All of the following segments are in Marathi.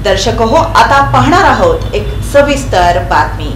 दर्शक हो, आता पाहणार आहोत एक सविस्तर बातमी।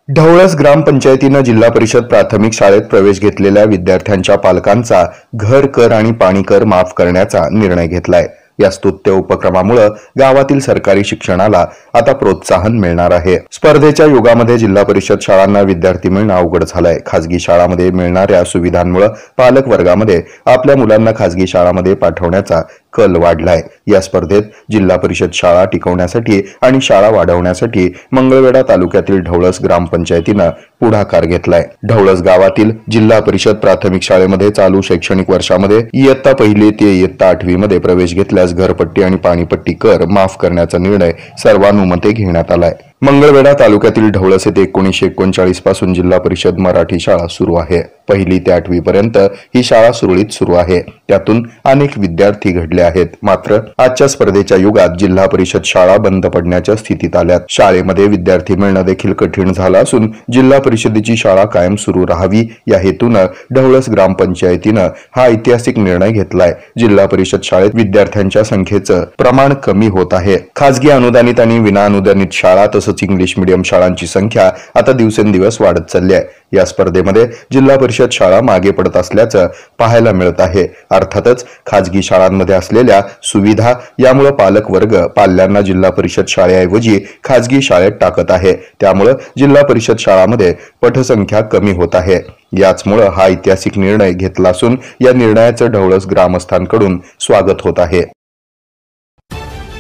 ढवळस ग्रामपंचायतीने जिल्हा परिषद प्राथमिक शाळेत प्रवेश घेतलेल्या विद्यार्थ्यांच्या पालकांचा घर कर आणि पाणी कर माफ करण्याचा निर्णय घेतलाय। या स्तुत्य उपक्रमामुळे गावातील सरकारी शिक्षणाला आता प्रोत्साहन मिळणार आहे। स्पर्धेच्या युगामध्ये जिल्हा परिषद शाळांना विद्यार्थी मिळणं अवघड झालंय। खासगी शाळांमध्ये मिळणाऱ्या सुविधांमुळे पालक वर्गामध्ये आपल्या मुलांना खासगी शाळांमध्ये पाठवण्याचा कल वाढलाय। या स्पर्धेत जिल्हा परिषद शाळा टिकवण्यासाठी आणि शाळा वाढवण्यासाठी मंगळवेढा तालुक्यातील ढवळस ग्रामपंचायतीने पुढाकार घेतलाय। ढवळस गावातील जिल्हा परिषद प्राथमिक शाळेमध्ये चालू शैक्षणिक वर्षामध्ये इयत्ता 1 ते इयत्ता 8वी मध्ये प्रवेश घेतल्यास घरपट्टी आणि पाणीपट्टी कर माफ करण्याचा निर्णय सर्वानुमते घेण्यात आलाय। मंगळवेढा तालुक्यातील ढवळस येथे 1939 पासून जिल्हा परिषद मराठी शाळा सुरू आहे। 1ली ते 8वी पर्यंत ही शाळा सुरळीत सुरू आहे। त्यातून अनेक विद्यार्थी घडले आहेत। मात्र आजच्या स्पर्धेच्या युगात जिल्हा परिषद शाळा बंद पडण्याच्या स्थितीत आल्यात। शाळेमध्ये विद्यार्थी मिळणं देखील कठीण झालं असून जिल्हा परिषदेची शाळा कायम सुरू राहावी या हेतूने ढवळस ग्रामपंचायतीने हा ऐतिहासिक निर्णय घेतलाय। जिल्हा परिषद शाळेत विद्यार्थ्यांच्या संख्येचं प्रमाण कमी होत आहे। खासगी अनुदानित आणि विनाअनुदानित शाळा तसंच इंग्लिश मीडियम शाळांची संख्या आता दिवसेंदिवस वाढत चालली आहे। या स्पर्धेमध्ये जिल्हा परिषद शाळा मागे पडत असल्याचं पाहायला मिळत आहे। अर्थातच खासगी शाळांमध्ये असलेल्या सुविधा यामुळे पालक वर्ग पाल्यांना जिल्हा परिषद शाळेऐवजी खासगी शाळेत टाकत आहे। त्यामुळे जिल्हा परिषद शाळांमध्ये पटसंख्या कमी होत आहे। याचमुळे हा ऐतिहासिक निर्णय घेतला असून या निर्णयाचं ढवळस ग्रामस्थांकडून स्वागत होत आहे।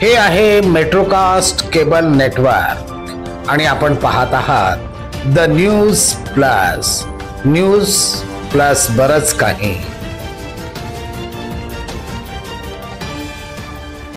हे आहे मेट्रोकास्ट केबल नेटवर्क आणि आपण पाहत आहात द न्यूज प्लस बरच काही।